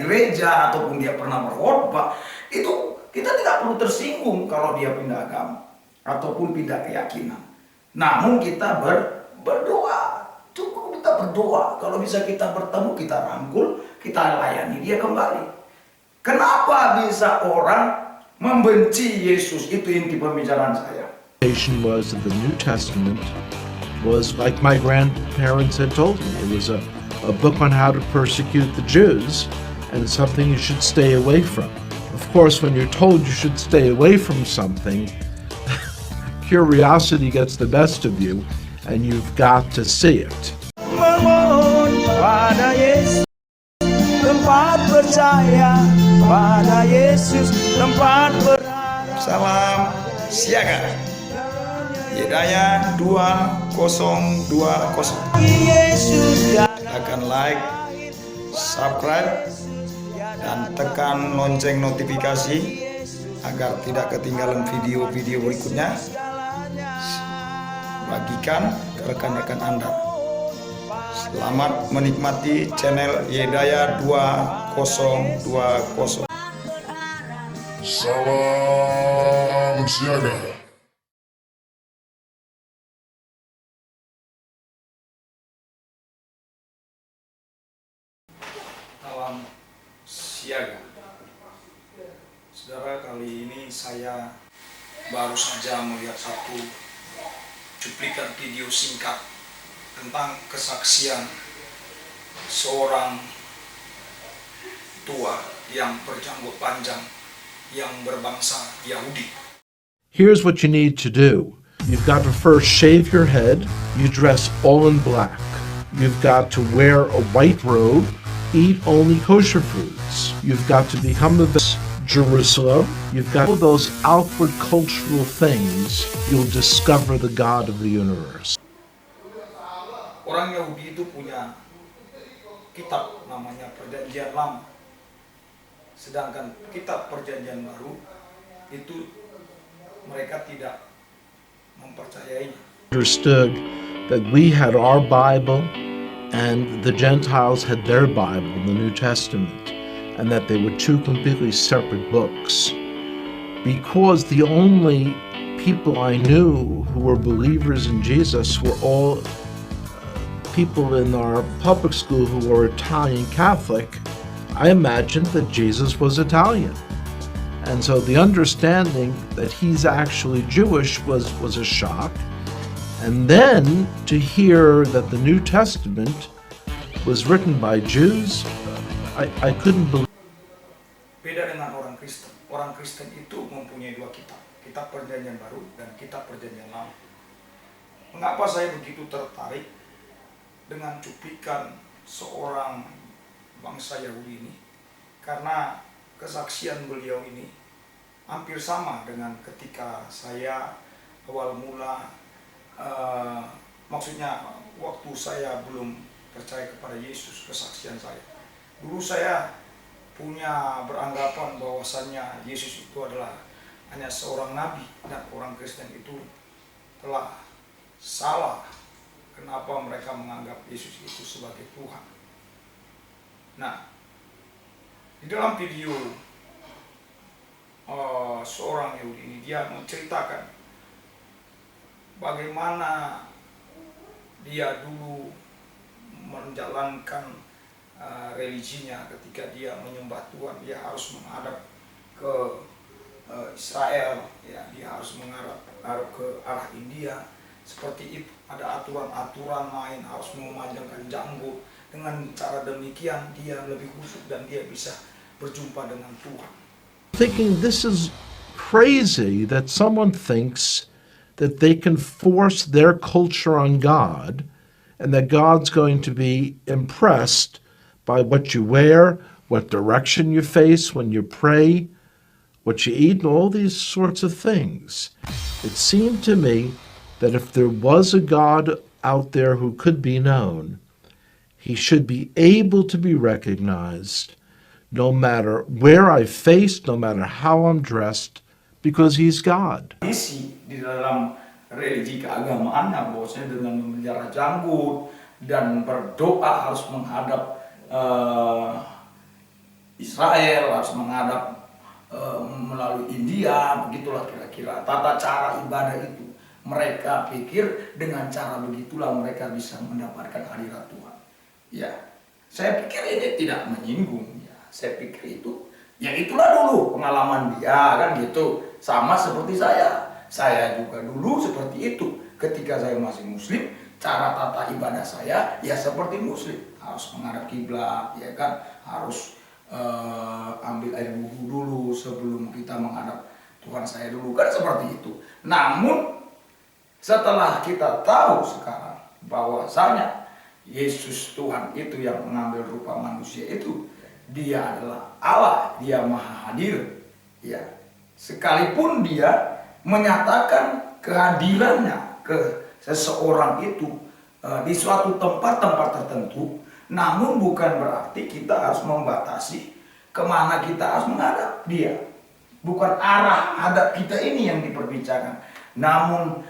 gereja ataupun dia pernah berkhotbah, itu kita tidak perlu tersinggung kalau dia pindah agama ataupun pindah keyakinan. Namun kita berdoa, cukup kita berdoa. Kalau bisa kita bertemu, kita rangkul, kita layani dia kembali. Kenapa bisa orang membenci Yesus? Itu inti pembicaraan saya. Was that the New Testament was like my grandparents had told me. It was a book on how to persecute the Jews and something you should stay away from. Of course, when you're told you should stay away from something, curiosity gets the best of you and you've got to see it. Memohon pada Yesus, tempat percaya pada Yesus, tempat berharap. Salam siaga. Yedaya 2020. Silakan like, subscribe, dan tekan lonceng notifikasi agar tidak ketinggalan video-video berikutnya. Bagikan ke rekan-rekan Anda. Selamat menikmati channel Yedaya 2020. Salam siaga. Salam siaga. Saudara, kali ini saya baru saja melihat satu cuplikan video singkat tentang kesaksian seorang tua yang berjanggut panjang yang berbangsa Yahudi. Here's what you need to do. You've got to first shave your head. You dress all in black. You've got to wear a white robe. Eat only kosher foods. You've got to become a Jerusalem. You've got all those outward cultural things. You'll discover the God of the universe. Orang Yahudi itu punya kitab namanya Perjanjian Lama. Sedangkan kitab Perjanjian Baru itu mereka tidak mempercayainya. Understood that we had our Bible and the Gentiles had their Bible, the New Testament, and that they were two completely separate books. Because the only people I knew who were believers in Jesus were all people in our public school who were Italian Catholic, I imagined that Jesus was Italian. And so the understanding that he's actually Jewish was a shock. And then to hear that the New Testament was written by Jews, I couldn't believe. Beda dengan orang Kristen. Orang Kristen itu mempunyai dua kitab, kitab Perjanjian Baru dan kitab Perjanjian Lama. Mengapa saya begitu tertarik dengan cuplikan seorang bangsa Yahudi ini? Karena kesaksian beliau ini hampir sama dengan ketika saya awal mula, maksudnya waktu saya belum percaya kepada Yesus, kesaksian saya. Dulu saya punya beranggapan bahwasannya Yesus itu adalah hanya seorang nabi dan orang Kristen itu telah salah. Kenapa mereka menganggap Yesus itu sebagai Tuhan? Nah, di dalam video seorang Yahudi ini dia menceritakan bagaimana dia dulu menjalankan religinya ketika dia menyembah Tuhan. Dia harus menghadap ke Israel, ya, dia harus menghadap ke arah India. Seperti itu, ada aturan-aturan lain, harus memanjangkan janggut. Dengan cara demikian dia lebih khusyuk dan dia bisa berjumpa dengan Tuhan. Thinking this is crazy that someone thinks that they can force their culture on God and that God's going to be impressed by what you wear, what direction you face when you pray, what you eat, and all these sorts of things. It seemed to me that if there was a God out there who could be known, he should be able to be recognized no matter where I face, no matter how I'm dressed, because he's God. Isi di dalam religi keagamaannya bahwasanya dengan memelihara janggut dan berdoa harus menghadap Israel, harus menghadap melalui India, begitulah kira-kira tata cara ibadah itu. Mereka pikir dengan cara begitulah mereka bisa mendapatkan hadirat Tuhan. Ya, saya pikir ini tidak menyinggung. Ya, saya pikir itu, ya itulah dulu pengalaman dia kan gitu. Sama seperti saya juga dulu seperti itu. Ketika saya masih Muslim, cara tata ibadah saya ya seperti Muslim, harus menghadap kiblat, ya kan, harus ambil air wudhu dulu sebelum kita menghadap Tuhan saya dulu, kan seperti itu. Namun setelah kita tahu sekarang bahwasanya Yesus Tuhan itu yang mengambil rupa manusia itu, dia adalah Allah, dia maha hadir, ya. Sekalipun dia menyatakan kehadirannya ke seseorang itu di suatu tempat-tempat tertentu, namun bukan berarti kita harus membatasi kemana kita harus menghadap dia. Bukan arah hadap kita ini yang diperbincangkan, namun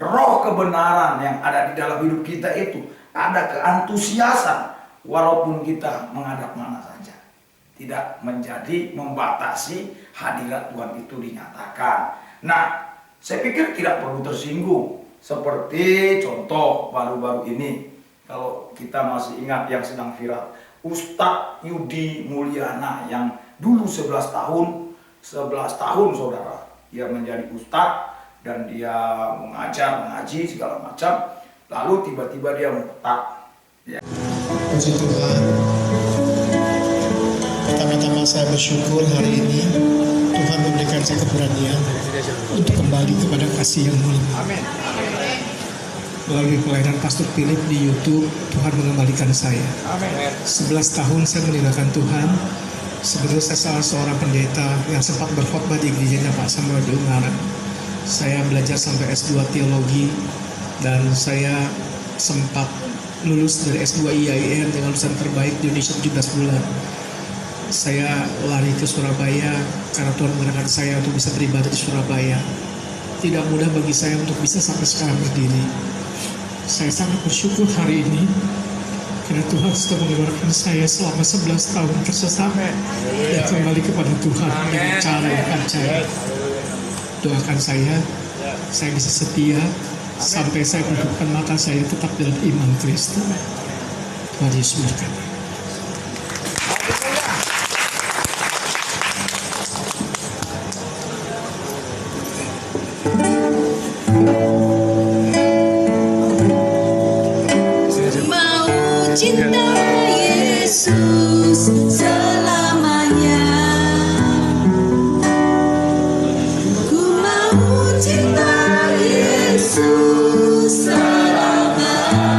roh kebenaran yang ada di dalam hidup kita itu ada keantusiasan walaupun kita menghadap mana saja. Tidak menjadi membatasi hadirat Tuhan itu dinyatakan. Nah, saya pikir tidak perlu tersinggung. Seperti contoh baru-baru ini, kalau kita masih ingat yang sedang viral, Ustadz Yudi Mulyana yang dulu 11 tahun saudara, dia menjadi ustadz dan dia mengaji segala macam, lalu tiba-tiba dia murtad. Ya. Puji Tuhan. Pertama-tama saya bersyukur hari ini Tuhan memberikan saya keberanian untuk kembali kepada kasih yang mulia. Amin. Melalui pelayanan Pastor Philip di YouTube, Tuhan mengembalikan saya. Amin. 11 tahun saya meninggalkan Tuhan. Sebetulnya saya salah seorang pendeta yang sempat berkhotbah di gerejanya Pak Samuel di Ungaran. Saya belajar sampai S2 teologi dan saya sempat lulus dari S2 IAIN dengan lulusan terbaik di Indonesia 17 bulan. Saya lari ke Surabaya karena Tuhan menggunakan saya untuk bisa beribadah di Surabaya. Tidak mudah bagi saya untuk bisa sampai sekarang berdiri. Saya sangat bersyukur hari ini karena Tuhan sudah mengeluarkan saya selama 11 tahun tersesat dan kembali kepada Tuhan dengan cara yang akan saya. Doakan saya bisa setia sampai saya menghidupkan mata saya tetap dalam iman Kristus. Tuhan Yesus berkata. Cinta Yesus selamanya. Ku mau cinta Yesus selamanya.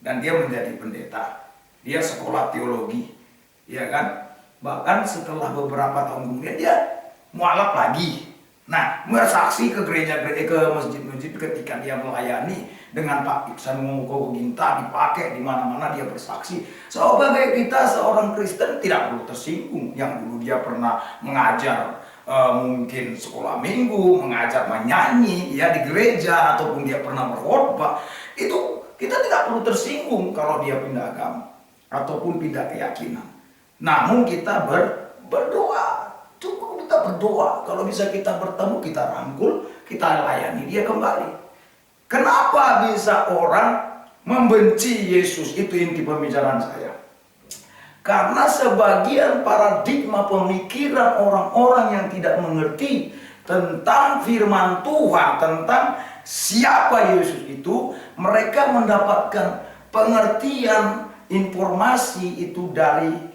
dan dia menjadi pendeta. Dia sekolah teologi, ya kan? Bahkan setelah beberapa tahun kemudian dia mualaf lagi. Nah, bersaksi ke gereja-gereja, ke masjid-masjid ketika dia melayani dengan Pak Iksan Momokogo Ginta, dipakai di mana-mana dia bersaksi. Sebagai kita seorang Kristen tidak perlu tersinggung. Yang dulu dia pernah mengajar mungkin sekolah minggu, mengajar menyanyi ya di gereja, ataupun dia pernah berkhotbah, itu kita tidak perlu tersinggung kalau dia pindah agama ataupun pindah keyakinan. Namun kita berdoa. Cukup kita berdoa. Kalau bisa kita bertemu, kita rangkul, kita layani dia kembali. Kenapa bisa orang membenci Yesus? Itu inti pembicaraan saya. Karena sebagian paradigma pemikiran orang-orang yang tidak mengerti tentang firman Tuhan, tentang siapa Yesus itu, mereka mendapatkan pengertian informasi itu dari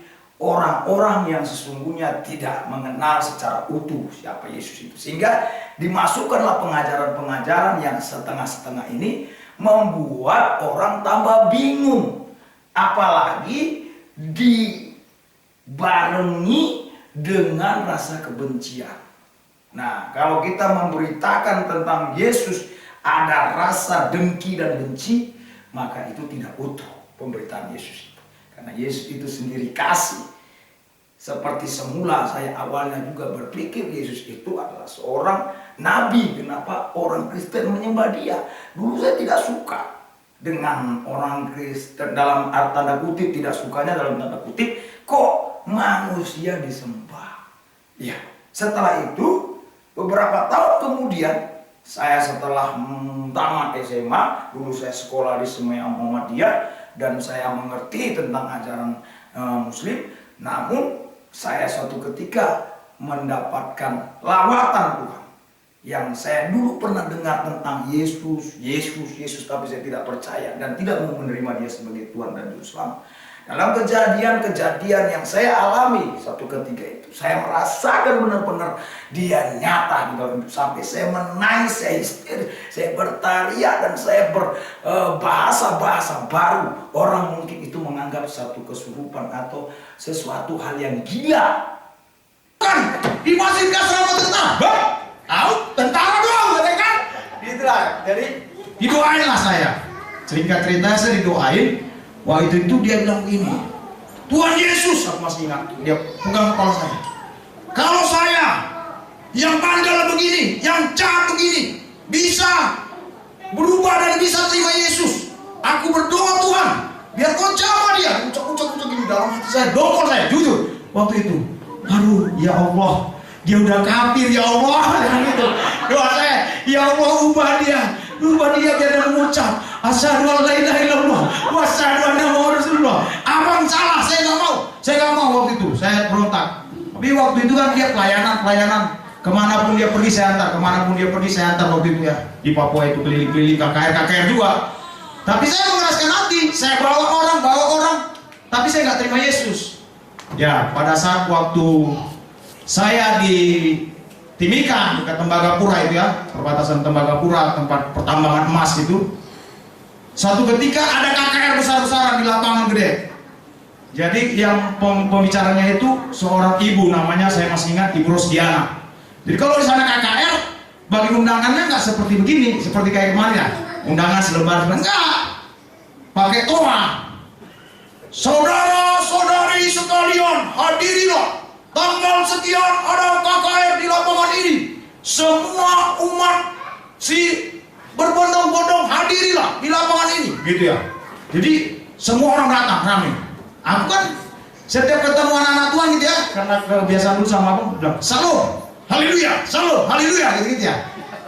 orang-orang yang sesungguhnya tidak mengenal secara utuh siapa Yesus itu. Sehingga dimasukkanlah pengajaran-pengajaran yang setengah-setengah ini membuat orang tambah bingung. Apalagi dibarengi dengan rasa kebencian. Nah, kalau kita memberitakan tentang Yesus ada rasa dengki dan benci, maka itu tidak utuh pemberitaan Yesus itu. Karena Yesus itu sendiri kasih. Seperti semula saya awalnya juga berpikir Yesus itu adalah seorang nabi. Kenapa orang Kristen menyembah dia? Dulu saya tidak suka dengan orang Kristen, dalam tanda kutip, tidak sukanya dalam tanda kutip, kok manusia disembah. Ya, setelah itu beberapa tahun kemudian saya setelah tamat SMA, dulu saya sekolah di Semeya Muhammadiyah dan saya mengerti tentang ajaran Muslim. Namun saya suatu ketika mendapatkan lawatan Tuhan yang saya dulu pernah dengar tentang Yesus, tapi saya tidak percaya dan tidak mau menerima dia sebagai Tuhan dan Juru Selamat. Dalam kejadian-kejadian yang saya alami satu ketika itu, saya merasakan benar-benar dia nyata di dalam hidup. Sampai saya menangis, saya histeris, saya bertariak dan saya berbahasa-bahasa baru. Orang mungkin itu menganggap satu kesurupan atau sesuatu hal yang gila. Kan di masjid asrama tentara, tahu tentara doang, kan? Itulah. Jadi didoainlah saya. Singkat cerita saya didoain. Wah itu dia bilang begini, Tuhan Yesus, aku masih ingat, dia pegang kepala saya. Kalau saya yang bandel begini, yang jahat begini, bisa berubah dan bisa terima Yesus, aku berdoa Tuhan, biar kau jamah dia, ucap gini dalam hati saya, dongkol saya, jujur. Waktu itu, aduh ya Allah, dia udah kafir ya Allah, gitu. Doa saya, ya Allah ubah dia biar dia mengucap asyhadu an la ilaha illallah wa asyhadu anna muhammadar rasulullah. Abang salah, saya nggak mau waktu itu, saya berontak. Tapi waktu itu kan dia pelayanan kemanapun dia pergi saya antar, waktu itu ya, di Papua itu keliling-keliling KKR juga. Tapi saya mengeraskan hati, saya bawa orang, tapi saya nggak terima Yesus. Ya, pada saat waktu saya di Timika dekat Tembagapura itu ya, perbatasan Tembagapura, tempat pertambangan emas itu. Suatu ketika ada KKR besar-besaran di lapangan gede. Jadi yang pembicaranya itu seorang ibu, namanya saya masih ingat, Ibu Rosdiana. Jadi kalau di sana KKR, bagi undangannya nggak seperti begini, seperti kayak kemarin ya, undangan selebar, enggak, pakai toa. Saudara-saudari sekalian, hadirilah. Tanggal sekian ada KKR di lapangan ini. Semua umat berbondong-bondong hadirilah di lapangan ini. Gitu ya. Jadi semua orang datang ramai. Aku kan setiap ketemu anak-anak Tuhan gitu ya, karena kebiasaan dulu sama aku bilang salam, haleluya gitu ya.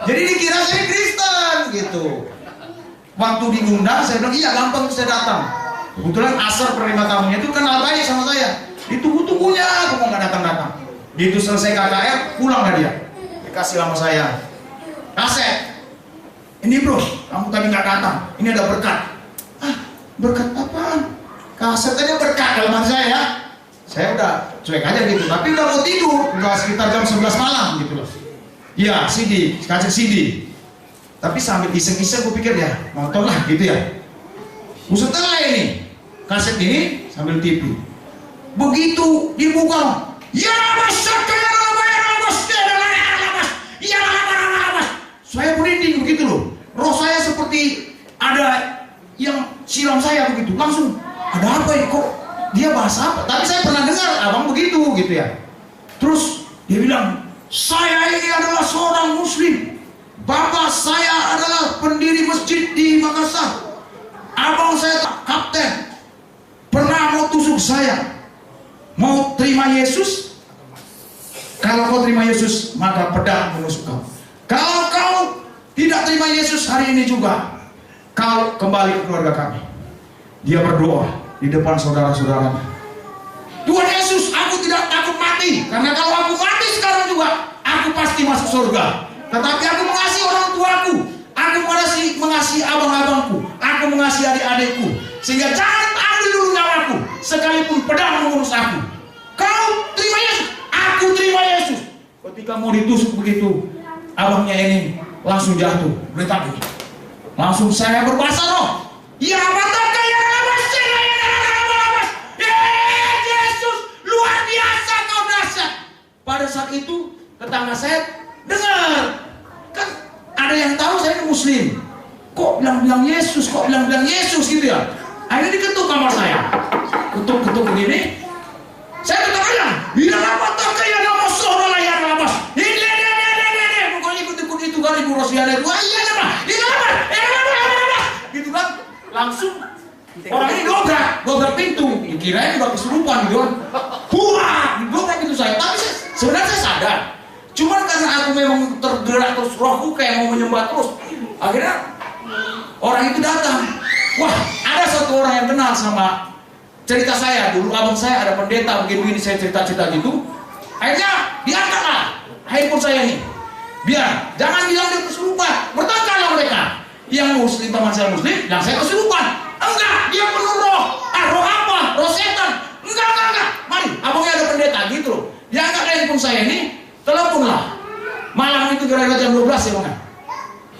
Jadi dikira saya Kristen gitu. Waktu diundang saya bilang iya gampang saya datang. Kebetulan Asar penerima tamunya itu kenal baik sama saya. Ditunggu-tunggunya aku mau nggak datang-datang. Gitu selesai KKR pulang nggak dia. Dikasih sama saya kaset. Ini bro, kamu tadi nggak datang. Ini ada berkat. Ah, berkat apaan? Kasetnya berkat dalam hati saya ya. Saya udah cuek aja gitu. Tapi udah mau tidur, udah sekitar jam 11 malam gitu loh. Iya, kaset CD. Tapi sambil iseng-iseng gue pikir ya, nonton lah gitu ya. Setelah ini kaset ini sambil TV, begitu dibuka, saya merinding begitu loh. Roh saya seperti ada yang siram saya begitu. Langsung, ada apa ini kok? Dia bahasa apa? Tapi saya pernah dengar abang begitu gitu ya. Terus dia bilang, saya ini adalah seorang muslim. Bapak saya adalah pendiri masjid di Makassar. Abang saya kapten. Pernah mau tusuk saya. Mau terima Yesus? Kalau kau terima Yesus, maka pedang menusuk kau. Kalau kau tidak terima Yesus hari ini juga, kau kembali ke keluarga kami. Dia berdoa di depan saudara-saudaranya. Tuhan Yesus, aku tidak takut mati, karena kalau aku mati sekarang juga, aku pasti masuk surga. Tetapi aku mengasihi orang tuaku, aku mengasihi abang-abangku, aku mengasihi adik-adikku, sehingga jangan ambil dulu nyawaku, sekalipun pedang mengurus aku. Kau terima Yesus, aku terima Yesus. Ketika mau ditusuk begitu, abangnya ini langsung jatuh, beritahu. Langsung saya berbahasa roh. Ya bataka ya labas, Yesus luar biasa kau dahsyat. Pada saat itu tetangga saya dengar, kan ada yang tahu saya ini muslim. Kok bilang-bilang Yesus, kok bilang-bilang Yesus gitu ya. Akhirnya diketuk kamar saya, ketuk-ketuk begini. Saya ketuk aja. Ya bataka ya labas, lah ya labas. Ini pokoknya ikut-ikut itu kali Bu Rosiana itu. Iya nama, ini nama, gitu kan. Langsung orang ini dobrak pintu, dikirain udah kesurupan gitu kan. Buah, dobrak pintu saya. Tapi sebenarnya saya sadar. Cuman karena aku memang tergerak terus, rohku kayak mau menyembah terus. Akhirnya orang itu datang. Wah, ada satu orang yang kenal sama cerita saya. Dulu abang saya ada pendeta begini, saya cerita-cerita gitu. Akhirnya diangkatlah handphone saya ini. Biar jangan bilang dia kesurupan. Bertengkarlah mereka. Yang muslim teman saya muslim, yang saya kesurupan. Enggak, dia penuh roh. Roh apa? Roh setan. Enggak. Mari, abangnya ada pendeta gitu loh. Dia angkat handphone saya ini, teleponlah. Malam itu kira-kira jam 12 ya bang.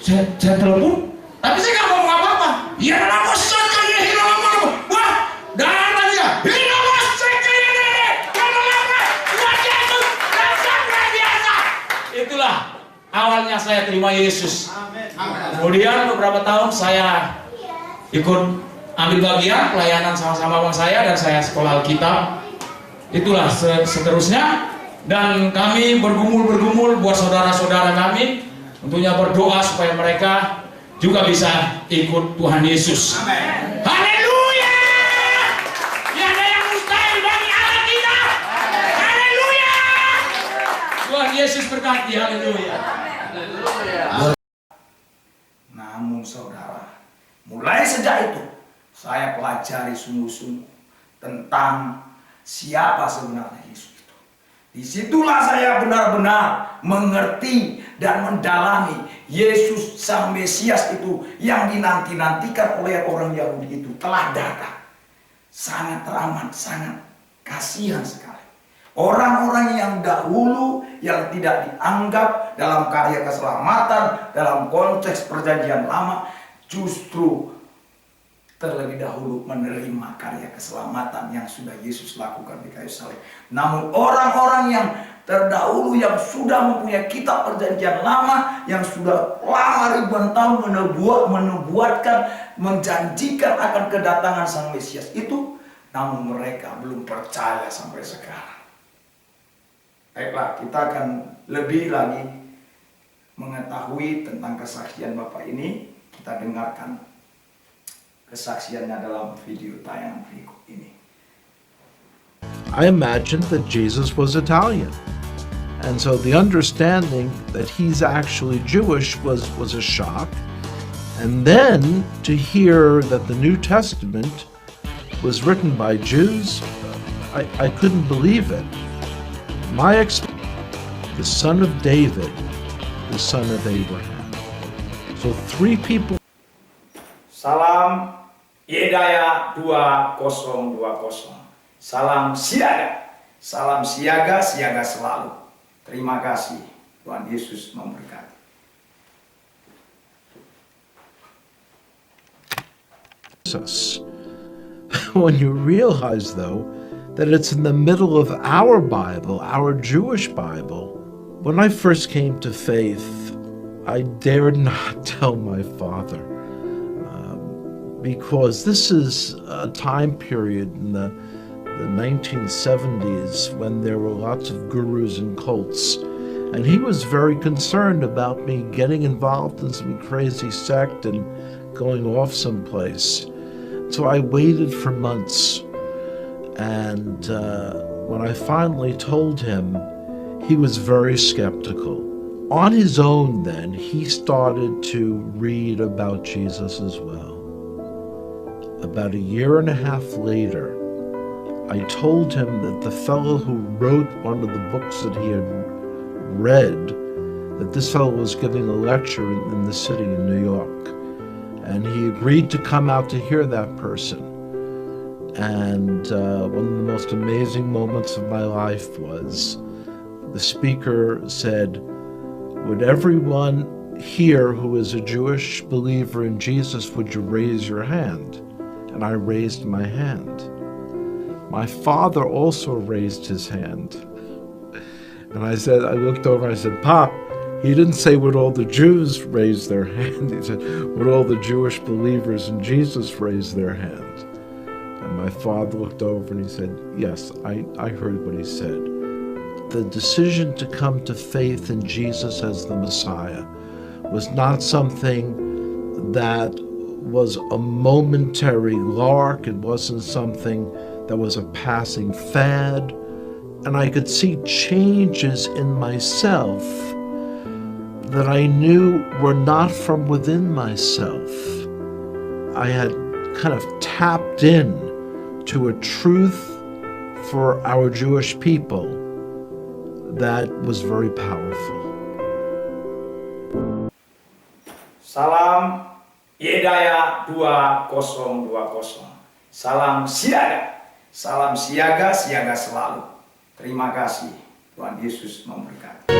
Saya telepon, tapi saya nggak ngomong apa-apa. Ya lama sekali hilang apa? Wah, darah dia. Hilang sekali ini. Kalau lama, wajah itu langsung luar biasa. Itulah awalnya saya terima Yesus. Kemudian beberapa tahun saya ikut ambil bagian pelayanan sama-sama abang saya dan saya sekolah Alkitab. Itulah seterusnya. Dan kami bergumul buat saudara-saudara kami, tentunya berdoa supaya mereka juga bisa ikut Tuhan Yesus. Amin. Haleluya! Tiada yang mustahil bagi Allah kita. Haleluya! Tuhan Yesus berkati. Haleluya. Namun saudara, mulai sejak itu saya pelajari sungguh-sungguh tentang siapa sebenarnya Yesus. Disitulah saya benar-benar mengerti dan mendalami Yesus Sang Mesias itu yang dinanti-nantikan oleh orang Yahudi itu telah datang. Sangat teramat, sangat kasihan sekali. Orang-orang yang dahulu yang tidak dianggap dalam karya keselamatan, dalam konteks perjanjian lama, justru terlebih dahulu menerima karya keselamatan yang sudah Yesus lakukan di kayu salib. Namun orang-orang yang terdahulu yang sudah mempunyai kitab perjanjian lama, yang sudah lama ribuan tahun menubuatkan, menjanjikan akan kedatangan Sang Mesias itu, namun mereka belum percaya sampai sekarang. Baiklah, kita akan lebih lagi mengetahui tentang kesaksian Bapak ini. Kita dengarkan kesaksiannya dalam video tayangan berikut ini. I imagined that Jesus was Italian. And so the understanding that he's actually Jewish was a shock. And then to hear that the New Testament was written by Jews, I couldn't believe it. My experience, the son of David, the son of Abraham. So three people. Salam Yedaya 2020. Salam siaga. Salam siaga, siaga selalu. Terima kasih. Tuhan Yesus memberkati. Jesus. When you realize, though, that it's in the middle of our Bible, our Jewish Bible. When I first came to faith, I dared not tell my father, because this is a time period in the 1970s when there were lots of gurus and cults, and he was very concerned about me getting involved in some crazy sect and going off someplace. So I waited for months, and when I finally told him, he was very skeptical. On his own then, he started to read about Jesus as well. About a year and a half later, I told him that the fellow who wrote one of the books that he had read, that this fellow was giving a lecture in the city in New York. And he agreed to come out to hear that person. And one of the most amazing moments of my life was the speaker said, "Would everyone here who is a Jewish believer in Jesus, would you raise your hand?" And I raised my hand. My father also raised his hand. And I looked over and I said, "Pop," he didn't say would all the Jews raise their hand. He said, would all the Jewish believers in Jesus raise their hand? And my father looked over and he said, "Yes, I heard what he said." The decision to come to faith in Jesus as the Messiah was not something that was a momentary lark. It wasn't something that was a passing fad. And I could see changes in myself that I knew were not from within myself. I had kind of tapped in to a truth for our Jewish people that was very powerful. Salam Yedaya 2020. Salam siaga. Salam siaga, siaga selalu. Terima kasih. Tuhan Yesus memberkati.